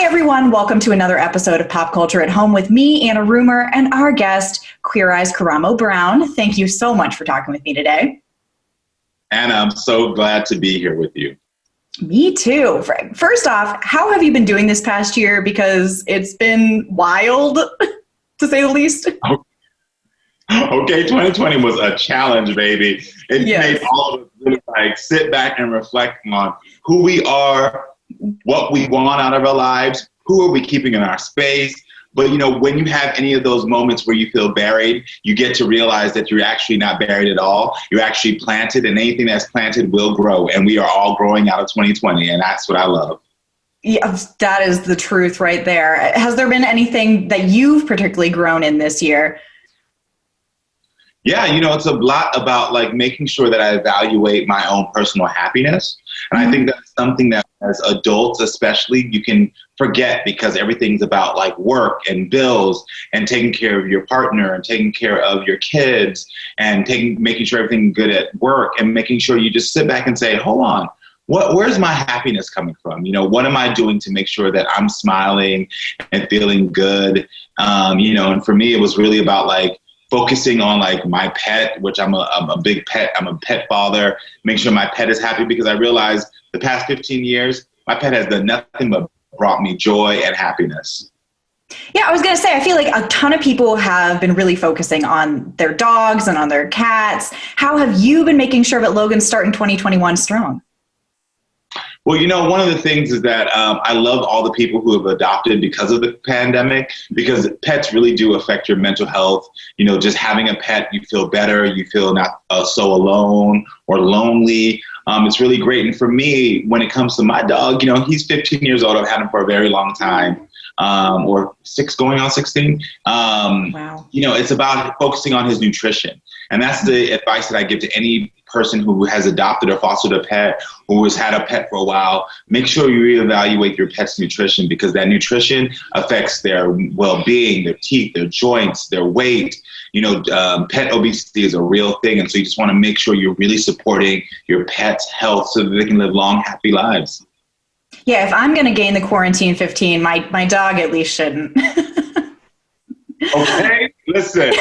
everyone, welcome to another episode of Pop Culture at Home with me, Anna Rumor, and our guest, Queer Eye's Karamo Brown. Thank you so much for talking with me today. Anna, I'm so glad to be here with you. Me too. First off, how have you been doing this past year? Because it's been wild, to say the least. Okay, 2020 was a challenge, baby. It made all of us really sit back and reflect on who we are, what we want out of our lives, who are we keeping in our space. But, when you have any of those moments where you feel buried, you get to realize that you're actually not buried at all. You're actually planted, and anything that's planted will grow. And we are all growing out of 2020, and that's what I love. Yeah, that is the truth right there. Has there been anything that you've particularly grown in this year? Yeah, it's a lot about making sure that I evaluate my own personal happiness. And I think that's something that as adults especially, you can forget because everything's about work and bills and taking care of your partner and taking care of your kids and making sure everything's good at work and making sure you just sit back and say, hold on, where's my happiness coming from? What am I doing to make sure that I'm smiling and feeling good? And for me, it was really about focusing on my pet, which I'm a big pet. I'm a pet father. Make sure my pet is happy because I realized the past 15 years, my pet has done nothing but brought me joy and happiness. Yeah, I was going to say, I feel like a ton of people have been really focusing on their dogs and on their cats. How have you been making sure that Logan's starting 2021 strong? Well, one of the things is that I love all the people who have adopted because of the pandemic, because pets really do affect your mental health. Just having a pet, you feel better. You feel not so alone or lonely. It's really great. And for me, when it comes to my dog, he's 15 years old. I've had him for a very long time, or going on 16. Wow. It's about focusing on his nutrition. And that's the advice that I give to any person who has adopted or fostered a pet or has had a pet for a while. Make sure you reevaluate your pet's nutrition because that nutrition affects their well-being, their teeth, their joints, their weight. Pet obesity is a real thing. And so you just want to make sure you're really supporting your pet's health so that they can live long, happy lives. Yeah, if I'm going to gain the quarantine 15, my dog at least shouldn't. Okay, listen.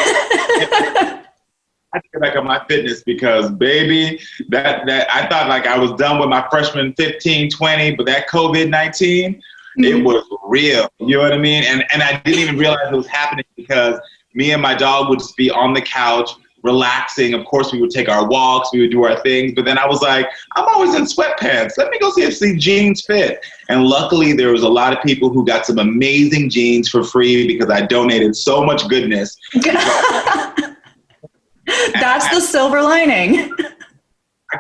I get back on my fitness because, baby, that I thought I was done with my freshman 15, 20, but that COVID-19, it was real. You know what I mean? And I didn't even realize it was happening because me and my dog would just be on the couch relaxing. Of course, we would take our walks, we would do our things, but then I was like, I'm always in sweatpants. Let me go see if these jeans fit. And luckily, there was a lot of people who got some amazing jeans for free because I donated so much goodness. That's the silver lining.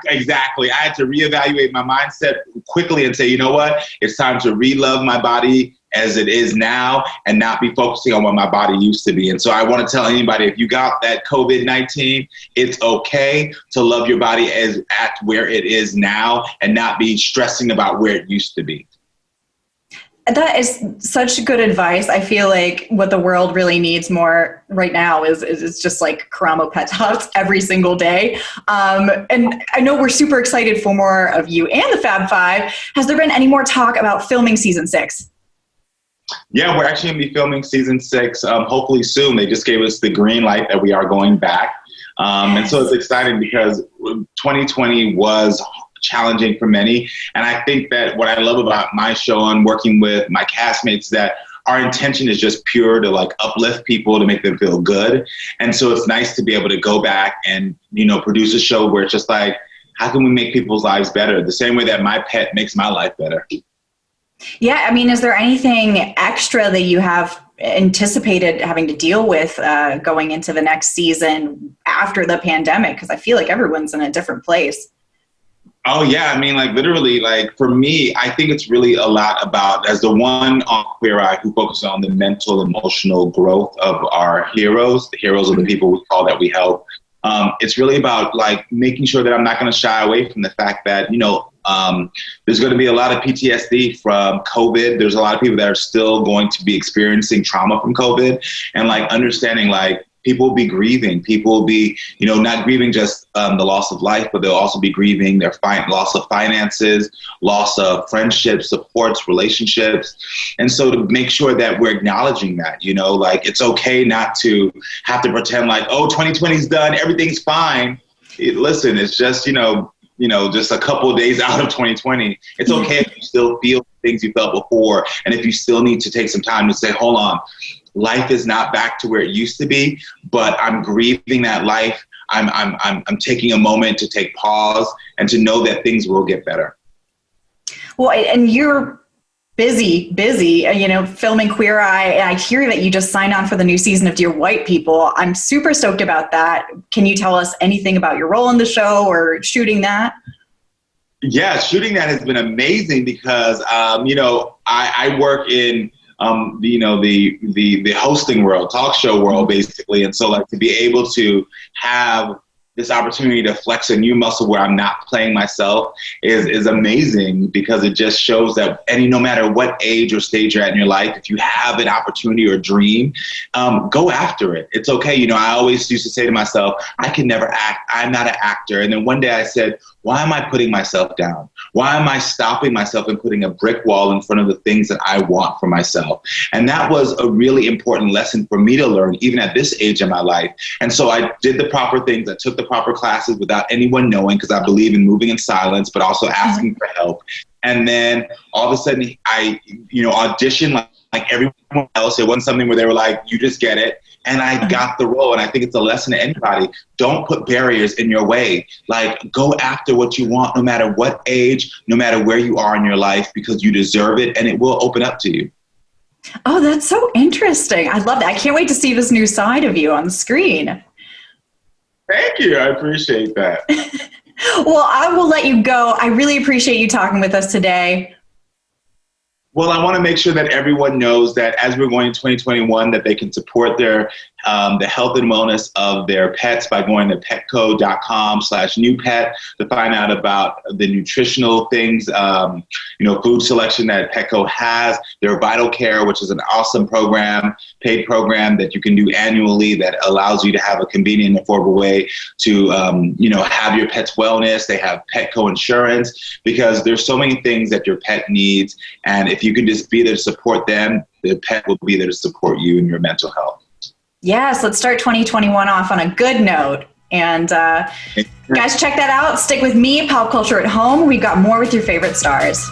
Exactly. I had to reevaluate my mindset quickly and say, you know what? It's time to re-love my body as it is now and not be focusing on what my body used to be. And so I want to tell anybody, if you got that COVID-19, it's okay to love your body as at where it is now and not be stressing about where it used to be. That is such good advice. I feel like what the world really needs more right now is just Karamo pet talks every single day. And I know we're super excited for more of you and the Fab Five. Has there been any more talk about filming season 6? Yeah, we're actually going to be filming season 6 hopefully soon. They just gave us the green light that we are going back. And so it's exciting because 2020 was challenging for many. And I think that what I love about my show and working with my castmates is that our intention is just pure to uplift people, to make them feel good. And so it's nice to be able to go back and, produce a show where it's just how can we make people's lives better? The same way that my pet makes my life better. Yeah. I mean, is there anything extra that you have anticipated having to deal with going into the next season after the pandemic? Because I feel like everyone's in a different place. Oh, yeah. I mean, literally, for me, I think it's really a lot about, as the one on Queer Eye who focuses on the mental, emotional growth of our heroes, the heroes of the people we call that we help. It's really about making sure that I'm not going to shy away from the fact that, there's going to be a lot of PTSD from COVID. There's a lot of people that are still going to be experiencing trauma from COVID and understanding people will be grieving. People will be, not grieving just the loss of life, but they'll also be grieving their loss of finances, loss of friendships, supports, relationships. And so to make sure that we're acknowledging that, like it's okay not to have to pretend like, oh, 2020 is done, everything's fine. Listen, it's just, just a couple of days out of 2020. It's okay if you still feel things you felt before. And if you still need to take some time to say, hold on, life is not back to where it used to be, but I'm grieving that life. I'm taking a moment to take pause and to know that things will get better. Well, and you're busy, filming Queer Eye. And I hear that you just signed on for the new season of Dear White People. I'm super stoked about that. Can you tell us anything about your role in the show or shooting that? Yeah, shooting that has been amazing because, I work in, the hosting world, talk show world, basically. And so like to be able to have this opportunity to flex a new muscle where I'm not playing myself is amazing, because it just shows that no matter what age or stage you're at in your life, if you have an opportunity or a dream, go after it. It's okay. I always used to say to myself, I can never act. I'm not an actor. And then one day I said, why am I putting myself down? Why am I stopping myself and putting a brick wall in front of the things that I want for myself? And that was a really important lesson for me to learn, even at this age in my life. And so I did the proper things. I took the proper classes without anyone knowing, because I believe in moving in silence, but also asking for help. And then all of a sudden I, auditioned like everyone else. It wasn't something where they were like, you just get it. And I got the role. And I think it's a lesson to anybody. Don't put barriers in your way. Like, go after what you want, no matter what age, no matter where you are in your life, because you deserve it and it will open up to you. Oh, that's so interesting. I love that. I can't wait to see this new side of you on the screen. Thank you. I appreciate that. Well, I will let you go. I really appreciate you talking with us today. Well, I want to make sure that everyone knows that as we're going to 2021, that they can support their the health and wellness of their pets by going to petco.com/newpet to find out about the nutritional things, food selection that Petco has, their Vital Care, which is an awesome program, paid program that you can do annually that allows you to have a convenient and affordable way to, have your pet's wellness. They have Petco insurance, because there's so many things that your pet needs. And if you can just be there to support them, the pet will be there to support you in your mental health. Yes, let's start 2021 off on a good note. And guys, check that out. Stick with me, Pop Culture at Home. We've got more with your favorite stars.